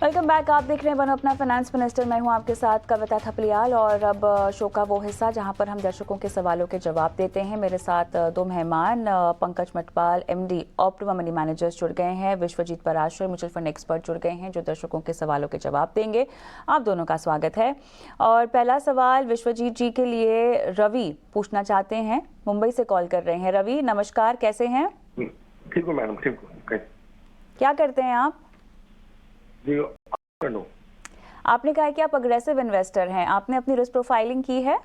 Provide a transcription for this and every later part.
Welcome back. आप देख रहे हैं वन अपना फाइनेंस मिनिस्टर। मैं हूं आपके साथ कविता थपलियाल और अब शो का वो हिस्सा जहां पर हम दर्शकों के सवालों के जवाब देते हैं। मेरे साथ दो मेहमान Pankaj Matwal MD Optima money managers जुड़ गए हैं, Vishwajeet Parashar mutual fund expert जुड़ गए हैं जो दर्शकों के सवालों के जवाब देंगे। आप दोनों का स्वागत है। और पहला सवाल विश्वजीत जी के लिए रवि पूछना चाहते हैं, मुंबई से कॉल कर रहे हैं। रवि नमस्कार, कैसे हैं? ठीक हूँ मैडम, ठीक हूँ। क्या करते हैं आप? जी, आपने कहा कि आप अग्रेसिव इन्वेस्टर हैं, आपने अपनी रिस्क प्रोफाइलिंग की है?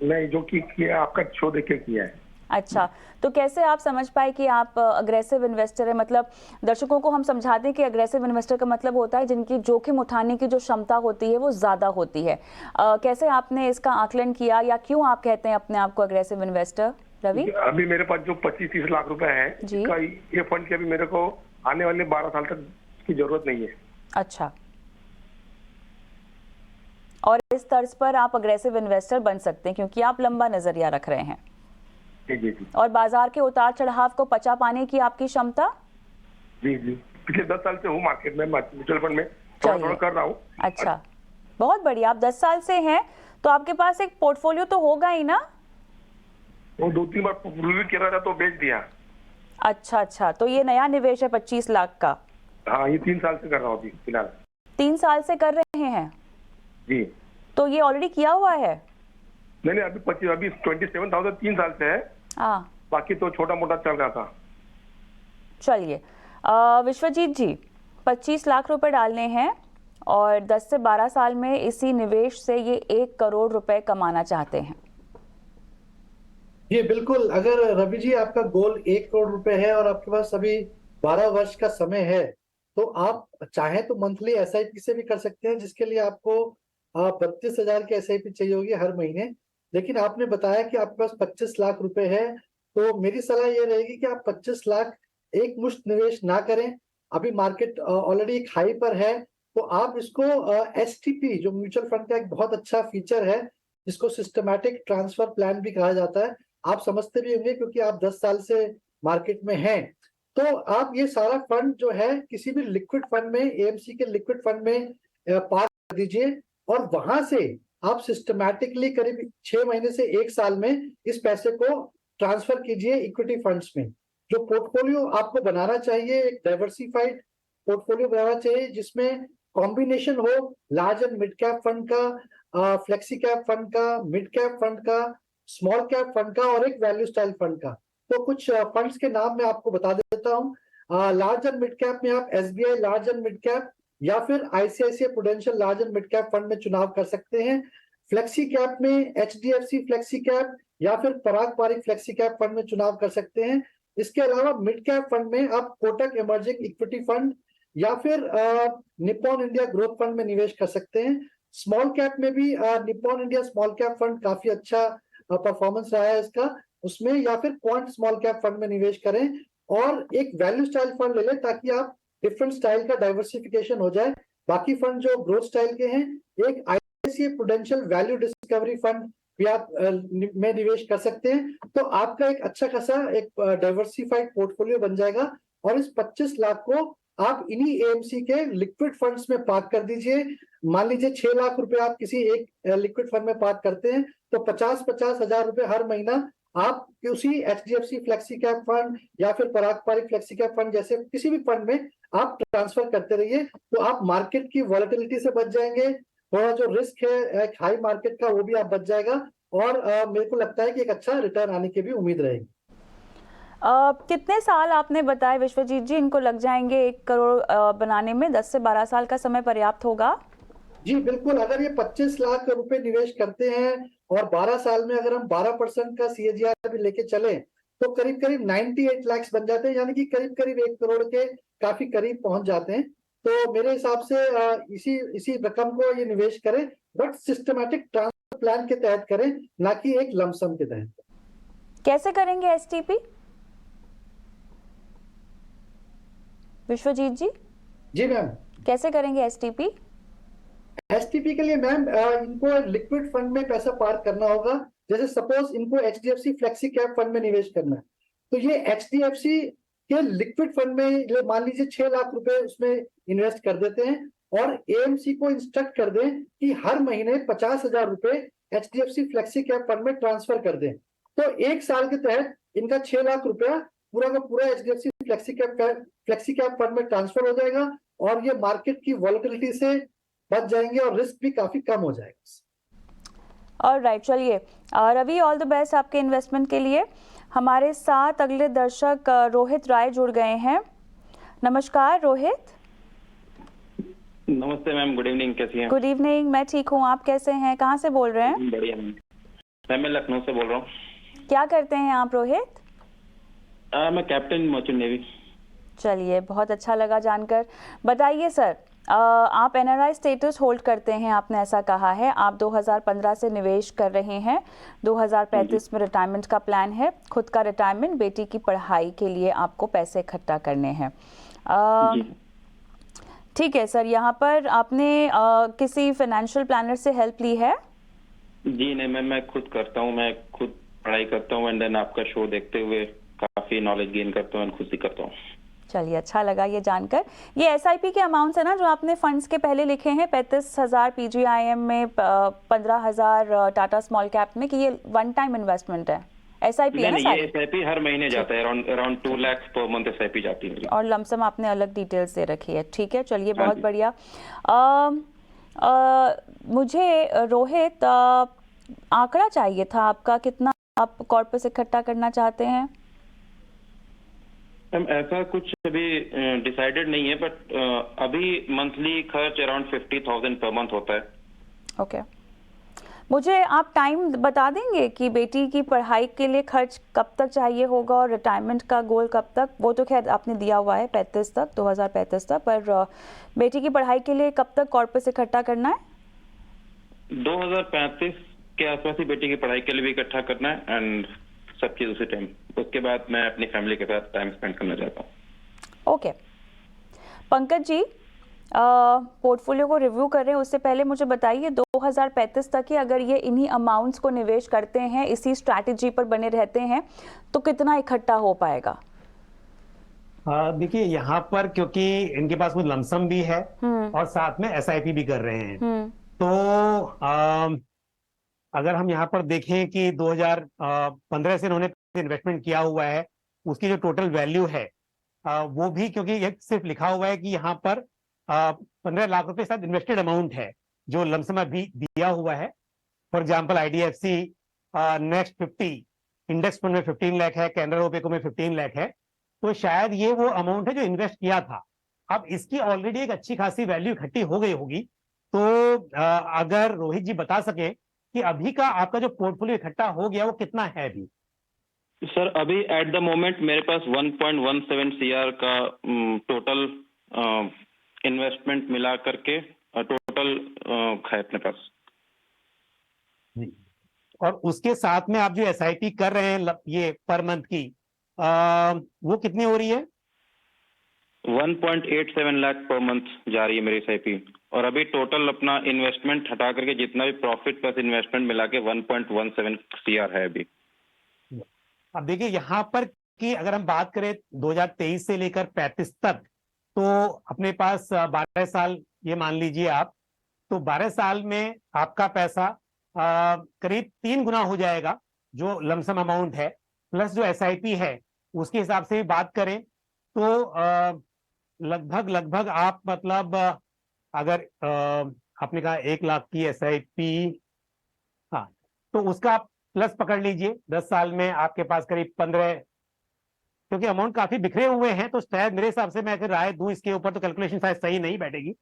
नहीं, जो किया आपका शो देख के किया है। अच्छा, तो कैसे आप समझ पाए कि आप अग्रेसिव इन्वेस्टर है? मतलब दर्शकों को हम समझाते हैं कि अग्रेसिव इन्वेस्टर का मतलब होता है जिनकी जोखिम उठाने की जो क्षमता होती है वो ज्यादा होती है। कैसे आपने इसका आकलन किया या क्यों आप कहते हैं अपने आप को अग्रेसिव इन्वेस्टर? रवि, अभी मेरे पास जो 25-30 लाख रुपए है इसका ये फंड के अभी मेरे को आने वाले 12 साल तक की जरूरत नहीं है। अच्छा, और इस तर्ज पर आप अग्रेसिव इन्वेस्टर बन सकते हैं क्योंकि आप लंबा नजरिया रख रहे हैं। जी। और बाजार के उतार चढ़ाव को पचा पाने की आपकी क्षमता? जी, पिछले 10 साल से हूँ मार्केट में, म्यूचुअल फंड में थोड़ा कर रहा हूँ। अच्छा, बहुत बढ़िया। आप 10 साल से हैं तो आपके पास एक पोर्टफोलियो तो होगा ही ना? वो 2-3 बार रिव्यू किया था तो बेच दिया। अच्छा, तो ये नया निवेश है 25 लाख का? हाँ, ये 3 साल से कर रहा हूँ अभी फिलहाल। 3 साल से कर रहे हैं जी। तो ये ऑलरेडी किया हुआ है? नहीं, अभी 27,000 3 साल से है। हाँ, बाकी तो छोटा मोटा चल रहा था। चलिए विश्वजीत जी, 25 लाख रुपए डालने हैं और 10 से 12 साल में इसी निवेश से ये 1 करोड़ रुपए कमाना चाहते हैं। ये बिल्कुल, अगर रवि जी आपका गोल 1 करोड़ रुपए है और आपके पास अभी 12 वर्ष का समय है तो आप चाहें तो मंथली एसआईपी से भी कर सकते हैं, जिसके लिए आपको 32,000 की एसआईपी चाहिए होगी हर महीने। लेकिन आपने बताया कि आपके पास 25 लाख रुपए है, तो मेरी सलाह ये रहेगी कि आप 25 लाख एक मुश्त निवेश ना करें। अभी मार्केट ऑलरेडी एक हाई पर है, तो आप इसको एसटीपी जो म्यूचुअल फंड का एक बहुत अच्छा फीचर है जिसको सिस्टमैटिक ट्रांसफर प्लान भी कहा जाता है, आप समझते भी होंगे क्योंकि आप 10 साल से मार्केट में हैं। तो आप ये सारा फंड जो है किसी भी लिक्विड फंड में, एएमसी के लिक्विड फंड में पार्क कर दीजिए और वहां से आप सिस्टमैटिकली करीब 6 महीने से 1 साल में इस पैसे को ट्रांसफर कीजिए इक्विटी फंड्स में। जो पोर्टफोलियो आपको बनाना चाहिए, एक डाइवर्सिफाइड पोर्टफोलियो बनाना चाहिए जिसमें कॉम्बिनेशन हो large and mid cap fund का, फ्लेक्सी कैप फंड का, मिड कैप फंड का, स्मॉल कैप फंड का और एक वैल्यू स्टाइल फंड का। तो कुछ फंड्स के नाम मैं आपको बता देता हूँ। लार्ज एंड मिड कैप में आप SBI large and mid cap या फिर ICICI prudential large and mid cap fund में चुनाव कर सकते हैं। फ्लेक्सी कैप में एचडीएफसी फ्लेक्सी कैप या फिर पराग पारिक फ्लेक्सी कैप फंड में चुनाव कर सकते हैं। इसके अलावा मिड कैप फंड में आप कोटक इमर्जिंग इक्विटी फंड या फिर निप्पॉन इंडिया ग्रोथ फंड में निवेश कर सकते हैं। स्मॉल कैप में भी Nippon India small cap fund काफी अच्छा परफॉर्मेंस रहा है इसका, उसमें या फिर क्वांट स्मॉल कैप फंड में निवेश करें और एक वैल्यू स्टाइल फंड ले लें ताकि आप डिफरेंट स्टाइल का डाइवर्सिफिकेशन हो जाए। बाकी फंड जो ग्रोथ स्टाइल के हैं, एक ICICI prudential value discovery fund भी आप में निवेश कर सकते हैं। तो आपका एक अच्छा खासा एक डाइवर्सिफाइड पोर्टफोलियो बन जाएगा और इस 25 लाख को आप इन्हीं एएमसी के लिक्विड फंड्स में पार्क कर दीजिए। मान लीजिए 6 लाख रुपए आप किसी एक लिक्विड फंड में पार्क करते हैं तो 50-50 हजार रुपए हर महीना आप उसी एचडीएफसी फ्लेक्सी कैप फंड या फिर पराग पारिक फ्लेक्सी कैप फंड जैसे किसी भी फंड में आप ट्रांसफर करते रहिए। तो आप मार्केट की वॉलेटिलिटी से बच जाएंगे, थोड़ा जो रिस्क है एक हाई मार्केट का वो भी आप बच जाएगा और मेरे को लगता है कि एक अच्छा रिटर्न आने की भी उम्मीद रहेगी। कितने साल आपने बताया विश्वजीत जी इनको लग जाएंगे 1 करोड़ बनाने में? 10 से 12 साल का समय पर्याप्त होगा? जी बिल्कुल, अगर ये 25 लाख रुपए निवेश करते हैं और 12 साल में अगर हम 12% का सीएजीआर भी लेके चले तो करीब करीब 98 लाख बन जाते हैं, यानी कि करीब करीब 1 करोड़ के काफी करीब पहुंच जाते हैं। तो मेरे हिसाब से इसी रकम को ये निवेश करें, बट सिस्टमैटिक ट्रांसफर प्लान के तहत करें, ना कि एक लमसम के तहत। कैसे करेंगे एसटीपी विश्वजीत जी? जी मैम, कैसे करेंगे एसटीपी? एसटीपी के लिए मैम इनको लिक्विड फंड में पैसा पार्क करना होगा। जैसे सपोज इनको एचडीएफसी फ्लेक्सी कैप फंड में निवेश करना है तो ये एचडीएफसी कि लिक्विड फंड में मान लीजिए 6 लाख रुपए उसमें इन्वेस्ट कर देते हैं और एएमसी को इंस्ट्रक्ट कर दें कि हर महीने 50,000 रुपए एचडीएफसी फ्लेक्सी कैप फंड में ट्रांसफर कर दें। तो 1 साल के तहत इनका 6 लाख रुपया पूरा का पूरा एचडीएफसी फ्लेक्सी कैप फंड में ट्रांसफर हो जाएगा और ये मार्केट की वॉलेटिलिटी से बच जाएंगे और रिस्क भी काफी कम हो जाएगा। ऑलराइट, चलिए रवि, ऑल द बेस्ट आपके इन्वेस्टमेंट के लिए। हमारे साथ अगले दर्शक रोहित राय जुड़ गए हैं। नमस्कार रोहित। नमस्ते मैम, गुड इवनिंग, कैसी हैं? गुड इवनिंग, मैं ठीक हूँ, आप कैसे हैं? कहाँ से बोल रहे हैं? बढ़िया मैम, मैं लखनऊ से बोल रहा हूँ। क्या करते हैं आप रोहित? मैं कैप्टन मर्चेंट नेवी। चलिए, बहुत अच्छा लगा जानकर। बताइए सर, आप एनआरआई स्टेटस होल्ड करते हैं, आपने ऐसा कहा है। आप 2015 से निवेश कर रहे हैं, 2035 में रिटायरमेंट का प्लान है, खुद का रिटायरमेंट, बेटी की पढ़ाई के लिए आपको पैसे इकट्ठा करने हैं। ठीक है सर, यहाँ पर आपने किसी फाइनेंशियल प्लानर से हेल्प ली है? जी नहीं मैम, मैं खुद करता हूँ, मैं खुद पढ़ाई करता हूँ एंड देन आपका शो देखते हुए काफी नॉलेज गेन करता हूँ, खुद ही करता हूँ। चलिए, अच्छा लगा ये जानकर। ये एसआईपी के अमाउंट्स है ना जो आपने फंड्स के पहले लिखे हैं, 35,000 पीजीआईएम में, 15,000 टाटा स्मॉल कैप में, कि ये वन टाइम इन्वेस्टमेंट है? एसआईपी है ना सारी? ये एसआईपी हर महीने जाता है, around 2 lakh per month SIP जाती है। और लमसम आपने अलग डिटेल्स दे रखी है, ठीक है, चलिए बहुत बढ़िया। मुझे रोहित आंकड़ा चाहिए था आपका, कितना आप कॉर्पस इकट्ठा करना चाहते हैं? मैम ऐसा कुछ अभी डिसाइडेड नहीं है, बट अभी मंथली खर्च अराउंड 50,000 पर मंथ होता है। ओके, मुझे आप टाइम बता देंगे कि बेटी की पढ़ाई के लिए खर्च कब तक चाहिए होगा और रिटायरमेंट का गोल कब तक? वो तो खैर आपने दिया हुआ है 35 तक, 2035 तक, पर बेटी की पढ़ाई के लिए कब तक कॉर्पस इकट्ठा करना है? 2035 के आसपास ही बेटी की पढ़ाई के लिए भी इकट्ठा करना है एंड सब चीज उसी टाइम। उसके बाद मैं अपनी फैमिली के साथ टाइम स्पेंड करना चाहता हूँ। ओके, पंकज जी, पोर्टफोलियो को रिव्यू कर रहे हैं, उससे पहले मुझे बताइए 2035 तक ही अगर ये इन्हीं अमाउंट्स को निवेश करते हैं, इसी स्ट्रैटेजी पर बने रहते हैं, तो कितना इकट्ठा हो पाएगा? देखिए यहाँ पर क्योंकि इनके पास कुछ लमसम भी है और साथ में एसआईपी भी कर रहे हैं, तो अगर हम यहाँ पर देखें कि 2015 से इन्होंने इन्वेस्टमेंट किया हुआ है, उसकी जो टोटल वैल्यू है वो भी, क्योंकि ये सिर्फ लिखा हुआ है कि यहाँ पर 15 लाख रुपए साथ इन्वेस्टेड अमाउंट है जो लमसम भी दिया हुआ है। For example IDFC next 50 index fund में 15 लाख है, कैनरा रोबेको में 15 लाख है, तो शायद ये वो अमाउंट है जो इन्वेस्ट किया था। अब इसकी ऑलरेडी एक अच्छी खासी वैल्यू इकट्ठी हो गई होगी, तो अगर रोहित जी बता सके कि अभी का आपका जो पोर्टफोलियो इकट्ठा हो गया वो कितना है अभी? सर अभी एट द मोमेंट मेरे पास 1.17 सीआर का टोटल इन्वेस्टमेंट मिला करके टोटल है अपने पास। और उसके साथ में आप जो एसआईपी कर रहे हैं ये पर मंथ की, वो कितनी हो रही है? 1.87 लाख पर मंथ जा रही है मेरी एसआईपी, और अभी टोटल अपना इन्वेस्टमेंट हटा करके जितना भी प्रॉफिट प्लस इन्वेस्टमेंट मिला के 1.17 सीआर है अभी। अब देखिए यहाँ पर कि अगर हम बात करें 2023 से लेकर 35 तक, तो अपने पास 12 साल ये मान लीजिए आप, तो 12 साल में आपका पैसा करीब 3 गुना हो जाएगा जो लमसम अमाउंट है, प्लस जो एसआईपी है उसके हिसाब से भी बात करें तो लगभग आप मतलब अगर आपने कहा 1 लाख की एसआईपी, हाँ, तो उसका आप प्लस पकड़ लीजिए 10 साल में आपके पास करीब 15, क्योंकि अमाउंट काफी बिखरे हुए हैं, तो शायद मेरे हिसाब से मैं अगर राय दूं इसके ऊपर तो कैलकुलेशन शायद सही नहीं बैठेगी,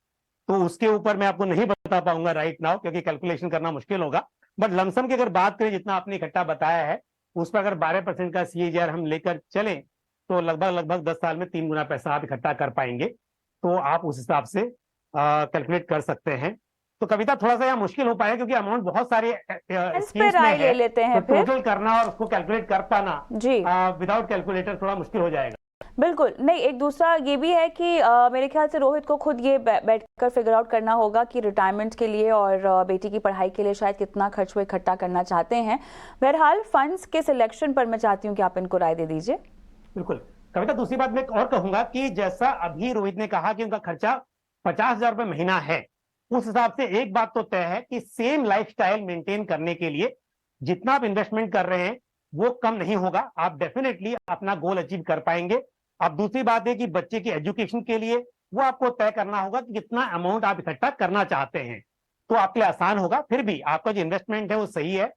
तो उसके ऊपर मैं आपको नहीं बता पाऊंगा राइट नाउ, क्योंकि कैलकुलेशन करना मुश्किल होगा। बट लमसम की अगर बात करें जितना आपने इकट्ठा बताया है उस पर अगर 12% का सीएजीआर हम लेकर चले तो लगभग 10 साल में 3 गुना पैसा आप इकट्ठा कर पाएंगे, तो आप उस हिसाब से कैलकुलेट कर सकते हैं। तो कविता थोड़ा सा यहाँ मुश्किल हो पाएगा क्योंकि अमाउंट बहुत सारे स्कीम्स में है, लेते हैं तो टोटल करना और उसको कैलकुलेट कर पाना जी विदाउट कैलकुलेटर थोड़ा मुश्किल हो जाएगा। बिल्कुल नहीं, एक दूसरा ये भी है कि मेरे ख्याल से रोहित को खुद ये बैठकर फिगर आउट करना होगा कि रिटायरमेंट के लिए और बेटी की पढ़ाई के लिए शायद कितना खर्च वो इकट्ठा करना चाहते हैं। बहरहाल फंड्स के सिलेक्शन पर मैं चाहती हूँ कि आप इनको राय दे दीजिए। बिल्कुल, कविता, दूसरी बात मैं और कहूंगा कि जैसा अभी रोहित ने कहा कि उनका खर्चा 50,000 रुपए महीना है, उस हिसाब से एक बात तो तय है कि सेम लाइफस्टाइल मेंटेन करने के लिए जितना आप इन्वेस्टमेंट कर रहे हैं वो कम नहीं होगा, आप डेफिनेटली अपना गोल अचीव कर पाएंगे। अब दूसरी बात है कि बच्चे की एजुकेशन के लिए वो आपको तय करना होगा कि कितना अमाउंट आप इकट्ठा करना चाहते हैं, तो आपके लिए आसान होगा। फिर भी आपका जो इन्वेस्टमेंट है वो सही है।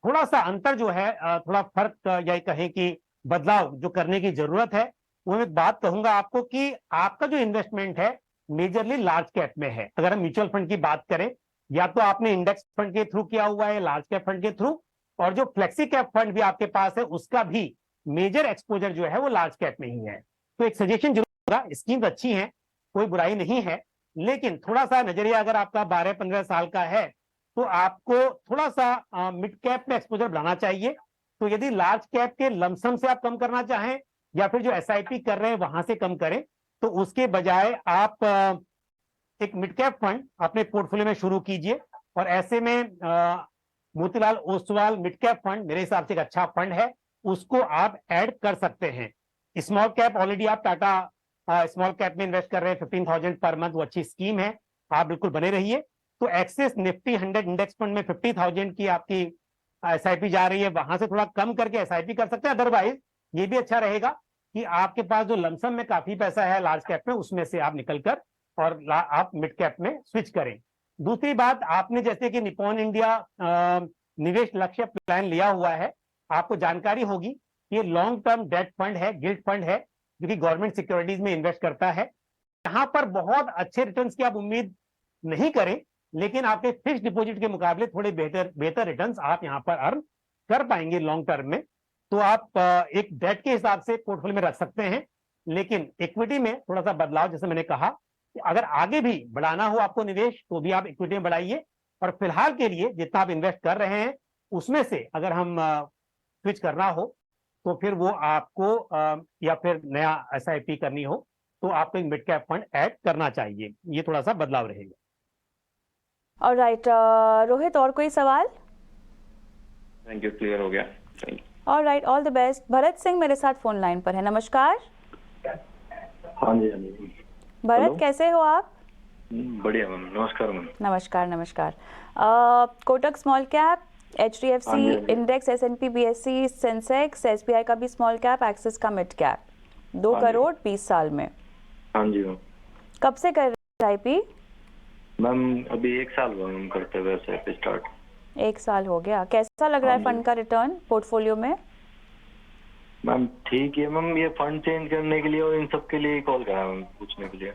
थोड़ा सा अंतर जो है, थोड़ा फर्क या कहें कि बदलाव जो करने की जरूरत है, वो मैं बात कहूंगा आपको कि आपका जो इन्वेस्टमेंट है मेजरली लार्ज कैप में है। अगर हम म्यूचुअल फंड की बात करें, या तो आपने इंडेक्स फंड के थ्रू किया हुआ है, लार्ज कैप फंड के थ्रू, और जो फ्लेक्सी कैप फंड भी आपके पास है उसका भी मेजर एक्सपोजर जो है वो लार्ज कैप में ही है। तो एक सजेशन जरूर होगा, स्कीम अच्छी है, कोई बुराई नहीं है, लेकिन थोड़ा सा नजरिया अगर आपका 12-15 साल का है तो आपको थोड़ा सा मिड कैप में एक्सपोजर बढ़ाना चाहिए। तो यदि लार्ज कैप के लमसम से आप कम करना चाहें या फिर जो एसआईपी कर रहे हैं वहां से कम करें, तो उसके बजाय आप एक मिड कैप फंड अपने पोर्टफोलियो में शुरू कीजिए। और ऐसे में Motilal Oswal mid cap fund मेरे हिसाब से एक अच्छा फंड है, उसको आप ऐड कर सकते हैं। स्मॉल कैप ऑलरेडी आप टाटा स्मॉल कैप में इन्वेस्ट कर रहे हैं 15,000 पर मंथ, वो अच्छी स्कीम है, आप बिल्कुल बने रहिए। तो एक्सेस निफ्टी 100 इंडेक्स फंड में 50,000 की आपकी एसआईपी जा रही है, वहां से थोड़ा कम करके एसआईपी कर सकते हैं। अदरवाइज ये भी अच्छा रहेगा कि आपके पास जो लमसम में काफी पैसा है लार्ज कैप में, उसमें से आप निकलकर और आप मिड कैप में स्विच करें। दूसरी बात, आपने जैसे कि निपॉन इंडिया निवेश लक्ष्य प्लान लिया हुआ है, आपको जानकारी होगी ये लॉन्ग टर्म डेट फंड है, गिल्ट फंड है, जो कि गवर्नमेंट सिक्योरिटीज में इन्वेस्ट करता है। यहाँ पर बहुत अच्छे रिटर्न्स की आप उम्मीद नहीं करें, लेकिन आपके फिक्स डिपॉजिट के मुकाबले थोड़े बेहतर रिटर्न्स आप यहाँ पर अर्न कर पाएंगे लॉन्ग टर्म में। तो आप एक डेट के हिसाब से पोर्टफोलियो में रख सकते हैं, लेकिन इक्विटी में थोड़ा सा बदलाव, जैसे मैंने कहा, अगर आगे भी बढ़ाना हो आपको निवेश तो भी आप इक्विटी में बढ़ाइए। और फिलहाल के लिए जितना आप इन्वेस्ट कर रहे हैं उसमें से अगर हम स्विच करना हो तो फिर वो आपको या फिर नया एसआईपी करनी हो तो आपको एक मिड कैप फंड ऐड करना चाहिए। ये थोड़ा सा बदलाव रहेगा। ऑलराइट रोहित, और कोई सवाल? थैंक यू, क्लियर हो गया, thank you. Alright, all the best. Bharat Singh मेरे साथ फोन लाइन पर है, नमस्कार। हाँ जी, हाँ जी। भरत, हेलो। कैसे हो आप? बढ़िया मैम, नमस्कार मैम। नमस्कार नमस्कार। कोटक स्मॉल कैप, हाँ HDFC जी, हाँ जी। Index, S&P BSE, Sensex, SBI का भी स्मॉल कैप, एक्सिस का मिड कैप, 2 हाँ जी। करोड़ 20 साल में। हाँ जी मैम। कब से कर रहे हैं SIP? मैम अभी 1 साल हुआ मैम करते हुए SIP स्टार्ट। 1 साल हो गया। कैसा लग रहा है हाँ जी। फंड का रिटर्न पोर्टफोलियो में? मैम ठीक है मैम, ये फंड चेंज करने के लिए और इन सब के लिए कॉल करा मैम, पूछने के लिए।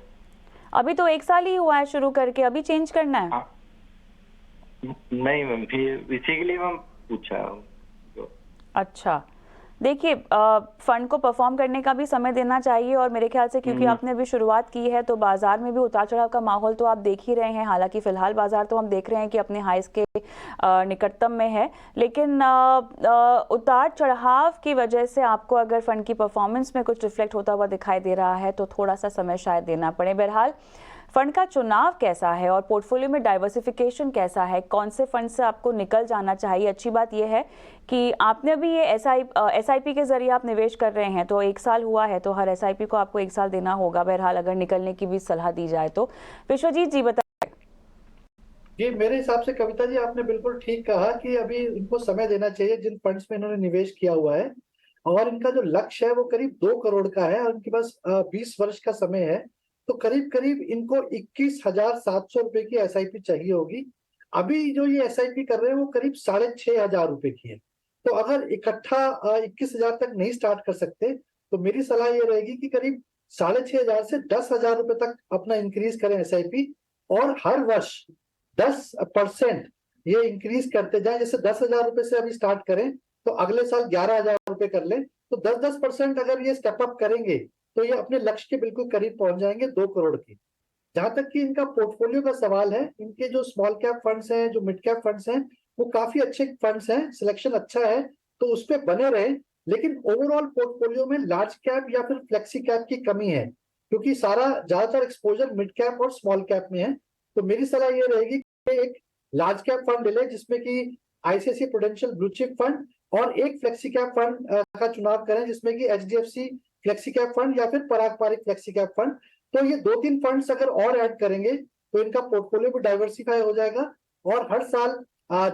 अभी तो 1 साल ही हुआ है शुरू करके, अभी चेंज करना है? हाँ नहीं मैम, फिर इसी के लिए मैम पूछा। अच्छा, देखिए फंड को परफॉर्म करने का भी समय देना चाहिए, और मेरे ख्याल से क्योंकि आपने अभी शुरुआत की है तो बाजार में भी उतार चढ़ाव का माहौल तो आप देख ही रहे हैं। हालांकि फिलहाल बाजार तो हम देख रहे हैं कि अपने हाईस के निकटतम में है, लेकिन उतार चढ़ाव की वजह से आपको अगर फंड की परफॉर्मेंस में कुछ रिफ्लेक्ट होता हुआ दिखाई दे रहा है तो थोड़ा सा समय शायद देना पड़े। बहरहाल फंड का चुनाव कैसा है और पोर्टफोलियो में डाइवर्सिफिकेशन कैसा है, कौन से फंड से आपको निकल जाना चाहिए? अच्छी बात यह है कि आपने अभी ये SIP के जरिए आप निवेश कर रहे हैं, तो 1 साल हुआ है तो हर SIP को आपको 1 साल देना होगा। बहरहाल अगर निकलने की भी सलाह दी जाए तो। विश्वजीत जी बताइए। ये मेरे हिसाब से कविता जी आपने बिल्कुल ठीक कहा कि अभी इनको समय देना चाहिए जिन फंड्स में इन्होंने निवेश किया हुआ है, और इनका जो लक्ष्य है वो करीब 2 करोड़ का है और इनके पास 20 वर्ष का समय है। तो करीब करीब इनको 21,700 रुपए की SIP चाहिए होगी। अभी जो ये SIP कर रहे हैं वो करीब 6,500 रुपए की है। तो अगर इकट्ठा 21,000 तक नहीं स्टार्ट कर सकते तो मेरी सलाह ये रहेगी कि करीब 6,500 से 10,000 रुपए तक अपना इंक्रीज करें SIP, और हर वर्ष 10% ये इंक्रीज करते जाएं। जैसे 10,000 रुपए से अभी स्टार्ट करें तो अगले साल 11,000 रुपए कर लें, तो 10% अगर ये स्टेप अप करेंगे तो ये अपने लक्ष्य के बिल्कुल करीब पहुंच जाएंगे 2 करोड़ की। जहां तक कि इनका पोर्टफोलियो का सवाल है, इनके जो स्मॉल कैप फंड्स हैं, जो मिड कैप फंड्स हैं, वो काफी अच्छे फंड्स हैं, सिलेक्शन अच्छा है, तो उस पर बने रहे। लेकिन ओवरऑल पोर्टफोलियो में लार्ज कैप या फिर फ्लेक्सी कैप की कमी है, क्योंकि सारा ज्यादातर एक्सपोजर मिड कैप और स्मॉल कैप में है। तो मेरी सलाह ये रहेगी कि एक लार्ज कैप फंड ले, जिसमें कि ICICI prudential blue chip fund, और एक फ्लेक्सी कैप फंड का चुनाव करें जिसमें कि HDFC फ्लेक्सी कैप फंड या फिर पारंपरिक फ्लेक्सी कैप फंड। तो ये 2-3 फंड्स अगर और ऐड करेंगे तो इनका पोर्टफोलियो भी डाइवर्सिफाई हो जाएगा और हर साल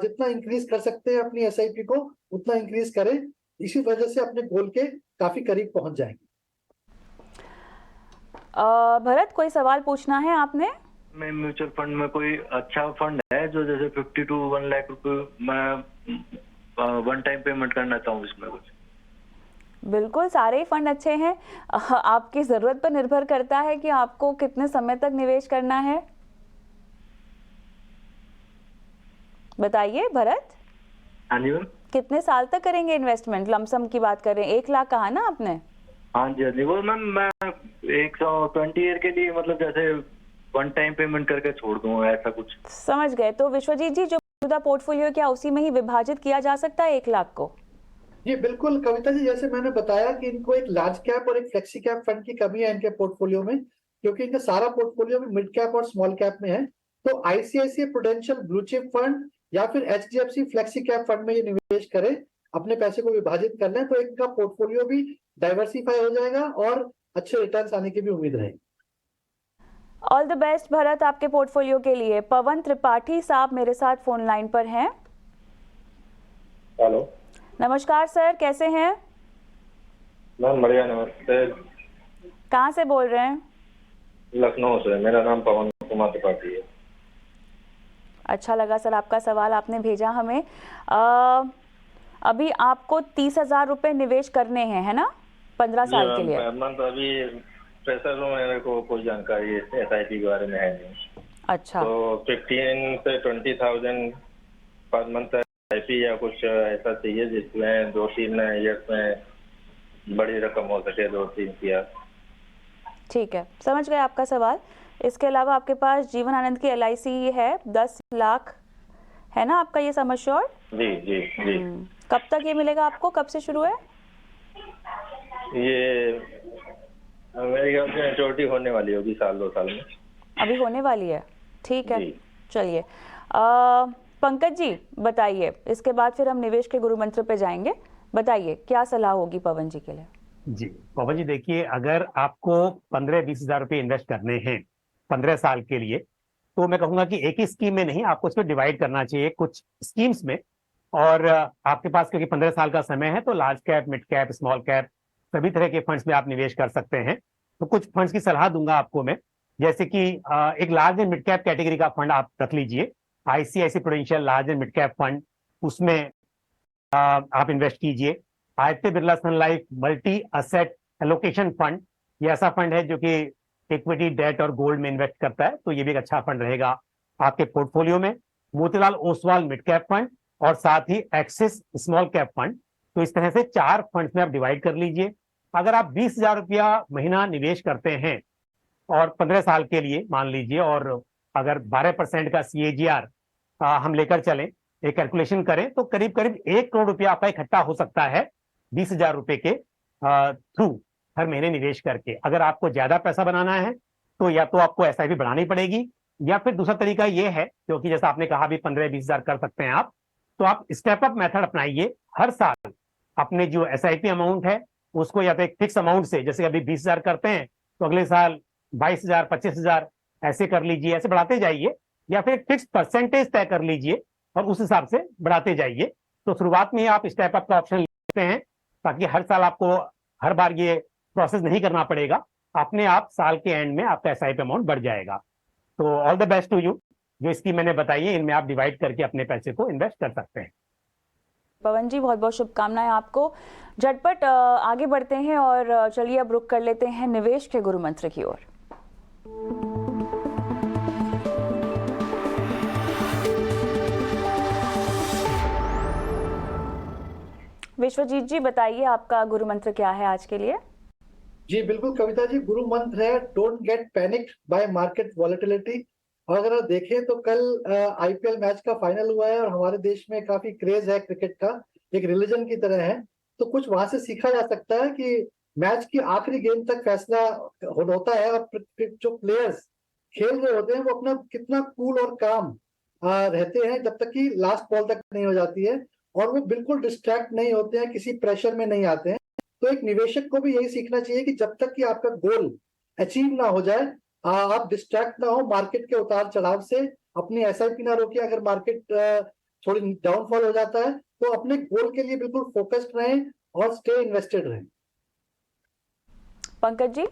जितना इंक्रीज कर सकते हैं अपनी एसआईपी को उतना इंक्रीज करें। इसी वजह से अपने गोल के काफी करीब पहुंच जाएंगे। भरत, कोई सवाल पूछना है आपने? मैं म्यूचुअल फंड में कोई अच्छा फंड है जो जैसे 50 to 1 लाख रुपए मैं वन टाइम पेमेंट करना चाहूँ इसमें कुछ? बिल्कुल, सारे ही फंड अच्छे हैं। आपकी जरूरत पर निर्भर करता है कि आपको कितने समय तक निवेश करना है। बताइए भरत। हाँ जी मैम। कितने साल तक करेंगे इन्वेस्टमेंट? लमसम की बात करें, 1 लाख कहा ना आपने? हाँ जी, हाँ जी। वो मैम मैं 120 ईयर के लिए मतलब जैसे वन टाइम पेमेंट करके छोड़ दूँ ऐसा कुछ। समझ गए। तो विश्वजीत जी, जो मौजूदा पोर्टफोलियो क्या उसी में ही विभाजित किया जा सकता है 1 लाख को? जी बिल्कुल कविता जी, जैसे मैंने बताया कि इनको एक लार्ज कैप और एक फ्लेक्सी कैप फंड की कमी है इनके पोर्टफोलियो में, क्योंकि इनका सारा पोर्टफोलियो में मिड कैप और स्मॉल कैप में है। तो ICICI prudential blue chip fund या फिर एचडीएफसी फ्लेक्सी कैप फंड में ये निवेश करें, अपने पैसे को विभाजित कर लें तो इनका पोर्टफोलियो भी डाइवर्सिफाई हो जाएगा और अच्छे रिटर्न्स आने की भी उम्मीद रहेगी। ऑल द बेस्ट भरत आपके पोर्टफोलियो के लिए। पवन त्रिपाठी साहब मेरे साथ फोन लाइन पर हैं। हेलो, नमस्कार सर, कैसे हैं? मैम बढ़िया, नमस्ते। कहाँ से बोल रहे हैं? लखनऊ से। मेरा नाम पवन कुमार त्रिपाठी है। अच्छा लगा सर आपका सवाल आपने भेजा हमें। अभी आपको 30,000 रुपए निवेश करने हैं, है ना? 15 साल के लिए। मैम तो अभी फ्रेशर हूँ, मेरे को कोई जानकारी एसआईपी के बारे में है नहीं। अच्छा, तो 15 से 20,000 पर मंथ एसआईपी या कुछ ऐसा चाहिए जिसमें 2-3 ईयर्स में बड़ी रकम हो सके, 2-3 ईयर। ठीक है, समझ गए आपका सवाल। इसके अलावा आपके पास जीवन आनंद की LIC है 10 लाख, है ना आपका ये सम एश्योर्ड? जी जी जी। कब तक ये मिलेगा आपको? कब से शुरू है ये? मेरे ख्याल से मैच्योरिटी होने वाली होगी 1-2 साल में। अभी होने वाली है। ठीक है, जी। चलिए पंकज जी बताइए, इसके बाद फिर हम निवेश के गुरु मंत्र पे जाएंगे। बताइए क्या सलाह होगी पवन जी के लिए? जी पवन जी, देखिए अगर आपको 15-20 हजार रुपये इन्वेस्ट करने हैं 15 साल के लिए, तो मैं कहूंगा कि एक ही स्कीम में नहीं, आपको इसको डिवाइड करना चाहिए कुछ स्कीम्स में। और आपके पास क्योंकि 15 साल का समय है, तो large cap, mid cap, small cap सभी तरह के फंड्स में आप निवेश कर सकते हैं। तो कुछ फंड्स की सलाह दूंगा आपको मैं, जैसे कि एक large and mid cap category का फंड आप रख लीजिए, ICICI prudential large and mid cap fund, उसमें आप इन्वेस्ट कीजिए। Aditya Birla Sun Life multi asset allocation fund, ये ऐसा फंड है जो कि इक्विटी, डेट और गोल्ड में इन्वेस्ट करता है, तो ये भी एक अच्छा फंड रहेगा आपके पोर्टफोलियो में। Motilal Oswal mid cap fund और साथ ही एक्सिस स्मॉल कैप फंड। तो इस तरह से 4 फंड्स में आप डिवाइड कर लीजिए। अगर आप 20,000 रुपया महीना निवेश करते हैं और 15 साल के लिए मान लीजिए, और अगर 12% का CAGR हम लेकर चलें, एक कैलकुलेशन करें, तो करीब करीब 1 करोड़ रुपया आपका इकट्ठा हो सकता है 20,000 रुपए के थ्रू हर महीने निवेश करके। अगर आपको ज्यादा पैसा बनाना है तो या तो आपको SIP बढ़ानी पड़ेगी, या फिर दूसरा तरीका ये है, क्योंकि जैसा आपने कहा भी 15-20 हजार कर सकते हैं आप, तो आप स्टेप अप मेथड अपनाइए। हर साल अपने जो SIP अमाउंट है उसको या तो एक फिक्स अमाउंट से, जैसे अभी 20,000 करते हैं तो अगले साल 22,000, 25,000 ऐसे कर लीजिए, ऐसे बढ़ाते जाइए, या फिर एक फिक्स परसेंटेज तय कर लीजिए और उस हिसाब से बढ़ाते जाइए। तो शुरुआत में ही आप स्टेप अप का ऑप्शन लेते हैं, ताकि हर साल आपको हर बार ये प्रोसेस नहीं करना पड़ेगा, अपने आप साल के एंड में आपका SIP अमाउंट बढ़ जाएगा। तो all the best to you. जो स्कीम मैंने बताई है, इनमें आप डिवाइड करके अपने पैसे को इन्वेस्ट कर सकते हैं। पवन जी बहुत बहुत शुभकामनाएं आपको। झटपट आगे बढ़ते हैं और चलिए अब रुक कर लेते हैं निवेश के गुरु मंत्र की ओर। विश्वजीत जी बताइए आपका गुरु मंत्र क्या है आज के लिए? जी बिल्कुल कविता जी, गुरु मंत्र है don't get panicked bye market volatility. और अगर आप देखें तो कल IPL मैच का फाइनल हुआ है और हमारे देश में काफी क्रेज है क्रिकेट का, एक रिलीजन की तरह है। तो कुछ वहां से सीखा जा सकता है कि मैच की आखिरी गेंद तक फैसला होता है, और जो प्लेयर्स खेल रहे होते हैं वो अपना कितना कूल और काम रहते हैं जब तक कि लास्ट बॉल तक नहीं हो जाती है, और वो बिल्कुल डिस्ट्रैक्ट नहीं होते हैं, किसी प्रेशर में नहीं आते हैं। तो एक निवेशक को भी यही सीखना चाहिए कि जब तक कि आपका गोल अचीव ना हो जाए, आप डिस्ट्रैक्ट ना हो मार्केट के उतार चढ़ाव से, अपनी एसआईपी ना रोकिए। अगर मार्केट थोड़ी डाउनफॉल हो जाता है तो अपने गोल के लिए बिल्कुल फोकस्ड रहें और स्टे इन्वेस्टेड रहें। पंकज जी।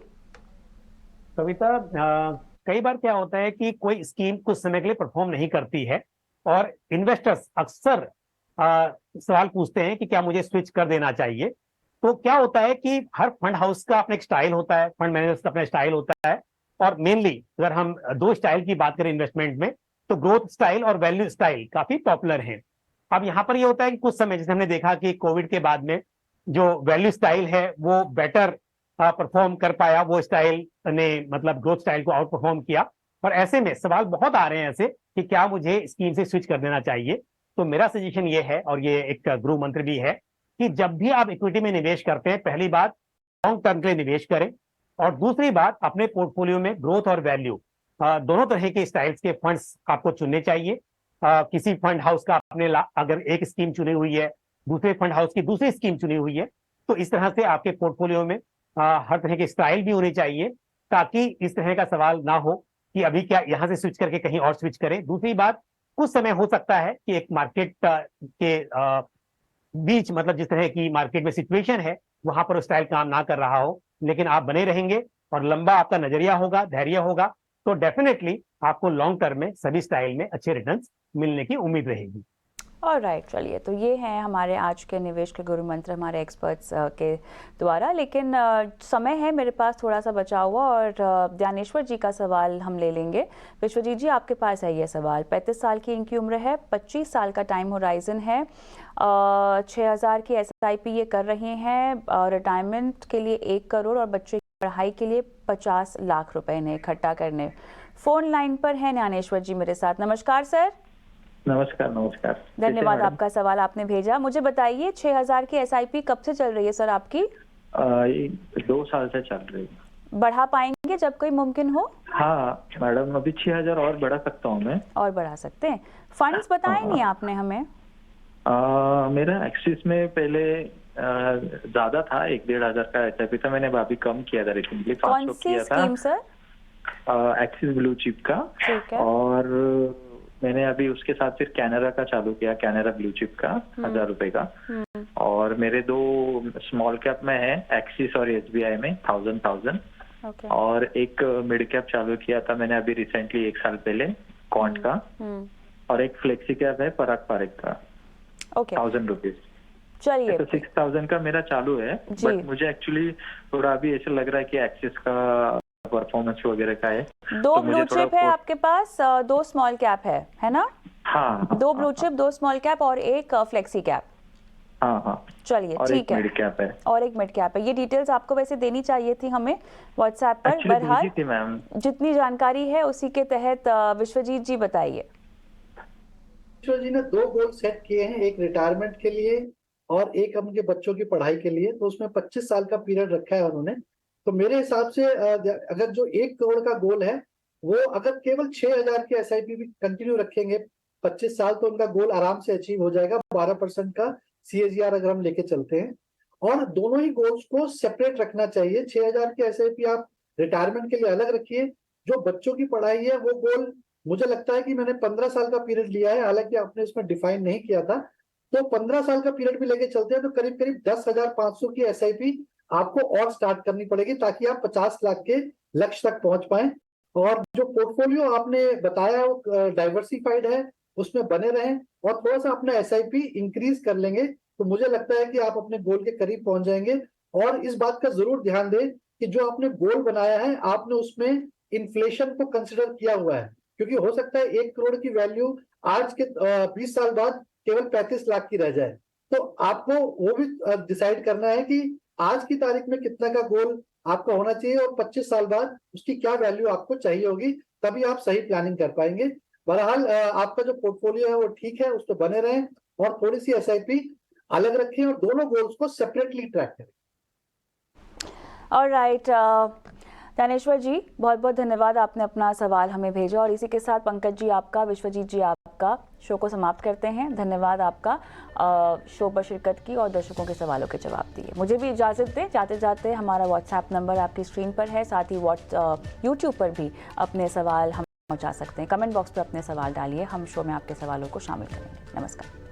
कविता, कई बार क्या होता है कि कोई स्कीम कुछ समय के लिए परफॉर्म नहीं करती है और इन्वेस्टर्स अक्सर सवाल पूछते हैं कि क्या मुझे स्विच कर देना चाहिए। तो क्या होता है कि हर फंड हाउस का अपना एक स्टाइल होता है, फंड मैनेजर्स का अपना स्टाइल होता है, और मेनली अगर हम दो स्टाइल की बात करें इन्वेस्टमेंट में, तो ग्रोथ स्टाइल और वैल्यू स्टाइल काफी पॉपुलर हैं। अब यहाँ पर ये होता है कि कुछ समय जैसे हमने देखा कि कोविड के बाद में जो वैल्यू स्टाइल है वो बेटर परफॉर्म कर पाया, वो स्टाइल ने मतलब ग्रोथ स्टाइल को आउट परफॉर्म किया। और ऐसे में सवाल बहुत आ रहे हैं ऐसे कि क्या मुझे स्कीम से स्विच कर देना चाहिए। तो मेरा सजेशन ये है, और ये एक गृह मंत्र भी है, कि जब भी आप इक्विटी में निवेश करते हैं, पहली बात लॉन्ग टर्म के लिए निवेश करें, और दूसरी बात अपने पोर्टफोलियो में ग्रोथ और वैल्यू दोनों तरह के स्टाइल्स के फंड्स आपको चुनने चाहिए। किसी फंड हाउस का आपने अगर एक स्कीम चुनी हुई है, दूसरे फंड हाउस की दूसरी स्कीम चुनी हुई है, तो इस तरह से आपके पोर्टफोलियो में हर तरह के स्टाइल भी होने चाहिए, ताकि इस तरह का सवाल ना हो कि अभी क्या यहां से स्विच करके कहीं और स्विच करें। दूसरी बात, कुछ समय हो सकता है कि एक मार्केट के बीच, मतलब जिस तरह की मार्केट में सिचुएशन है वहां पर स्टाइल काम ना कर रहा हो, लेकिन आप बने रहेंगे और लंबा आपका नजरिया होगा, धैर्य होगा, तो डेफिनेटली आपको लॉन्ग टर्म में सभी स्टाइल में अच्छे रिटर्न्स मिलने की उम्मीद रहेगी। ऑलराइट, चलिए, तो ये हैं हमारे आज के निवेश के गुरु मंत्र हमारे एक्सपर्ट्स के द्वारा। लेकिन समय है मेरे पास थोड़ा सा बचा हुआ, और ज्ञानेश्वर जी का सवाल हम ले लेंगे। विश्वजीत जी, आपके पास है ये सवाल। 35 साल की इनकी उम्र है, 25 साल का टाइम होराइजन है, 6000 की SIP ये कर रहे हैं, रिटायरमेंट के लिए 1 करोड़ और बच्चे की पढ़ाई के लिए 50 लाख रुपए ने इकट्ठा करने। फोन लाइन पर है ज्ञानेश्वर जी मेरे साथ। नमस्कार सर। नमस्कार। नमस्कार, धन्यवाद आपका सवाल आपने भेजा। मुझे बताइए 6000 की SIP कब से चल रही है सर आपकी? 2 साल से चल रही है। बढ़ा पाएंगे जब कोई मुमकिन हो? हाँ मैडम, अभी 6000 और बढ़ा सकता हूँ मैं। और बढ़ा सकते हैं। फंड्स बताए नहीं आपने हमें। मेरा एक्सिस में पहले ज्यादा था, 1-1.5 हजार का SIP था, मैंने अभी कम किया था रिसेंटली। कौन सी scheme sir? Axis blue chip का। ठीक है। और मैंने अभी उसके साथ फिर कैनरा का चालू किया, कैनरा ब्लू चिप का 1000 रुपए का। और मेरे 2 स्मॉल कैप में है, एक्सिस और SBI में 1000। ओके। और एक मिड कैप चालू किया था मैंने अभी रिसेंटली 1 साल पहले, क्वांट का। और एक फ्लेक्सी कैप है पराग पारेख का, ओके, 1000 रुपीज। चलिए, तो 6000 का मेरा चालू है। बट मुझे एक्चुअली थोड़ा अभी ऐसा लग रहा है कि एक्सिस का परफॉर्मेंस वगैरह का है। 2 ब्लू चिप है आपके पास, 2 स्मॉल कैप है ना? हाँ, 2 ब्लू चिप, 2 स्मॉल कैप और 1 फ्लेक्सी कैप। हाँ। चलिए, ठीक है। मिड कैप है और 1 मिड कैप है। ये डिटेल्स आपको वैसे देनी चाहिए थी हमें व्हाट्सएप पर। बहरहाल जितनी जानकारी है उसी के तहत विश्वजीत जी बताइए। विश्व जी ने 2 गोल सेट किए हैं, एक रिटायरमेंट के लिए और एक उनके बच्चों की पढ़ाई के लिए। तो उसमें 25 साल का पीरियड रखा है उन्होंने। तो मेरे हिसाब से अगर जो 1 करोड़ का गोल है, वो अगर केवल 6000 की SIP भी कंटिन्यू रखेंगे 25 साल, तो उनका गोल आराम से अचीव हो जाएगा। 12% का CAGR अगर हम लेके चलते हैं। और दोनों ही गोल्स को सेपरेट रखना चाहिए। 6000 की SIP आप रिटायरमेंट के लिए अलग रखिए। जो बच्चों की पढ़ाई है वो गोल, मुझे लगता है कि मैंने 15 साल का पीरियड लिया है, हालांकि आपने इसमें डिफाइन नहीं किया था। तो 15 साल का पीरियड भी लेके चलते हैं तो करीब करीब 10,500 की SIP आपको और स्टार्ट करनी पड़ेगी, ताकि आप 50 लाख के लक्ष्य तक पहुंच पाए। और जो पोर्टफोलियो आपने बताया वो डाइवर्सिफाइड है, उसमें बने रहें और थोड़ा सा अपना SIP इंक्रीज कर लेंगे तो मुझे लगता है कि आप अपने गोल के करीब पहुंच जाएंगे। और इस बात का जरूर ध्यान दें कि जो आपने गोल बनाया है, आपने उसमें इन्फ्लेशन को कंसिडर किया हुआ है, क्योंकि हो सकता है 1 करोड़ की वैल्यू आज के 20 साल बाद केवल 35 लाख की रह जाए। तो आपको वो भी डिसाइड करना है कि आज की तारीख में कितना का गोल आपका होना चाहिए और 25 साल बाद उसकी क्या वैल्यू आपको चाहिए होगी, तभी आप सही प्लानिंग कर पाएंगे। बहरहाल आपका जो पोर्टफोलियो है वो ठीक है, उस पर बने रहें और थोड़ी सी SIP अलग रखें और दोनों गोल्स को सेपरेटली ट्रैक करें। ऑलराइट, ज्ञानेश्वर जी बहुत बहुत धन्यवाद, आपने अपना सवाल हमें भेजा। और इसी के साथ पंकज जी आपका, विश्वजीत जी आपका, शो को समाप्त करते हैं। धन्यवाद आपका शो पर शिरकत की और दर्शकों के सवालों के जवाब दिए। मुझे भी इजाज़त दें, जाते जाते हमारा व्हाट्सएप नंबर आपकी स्क्रीन पर है, साथ ही यूट्यूब पर भी अपने सवाल हम पहुँचा सकते हैं। कमेंट बॉक्स पर अपने सवाल डालिए, हम शो में आपके सवालों को शामिल करेंगे। नमस्कार।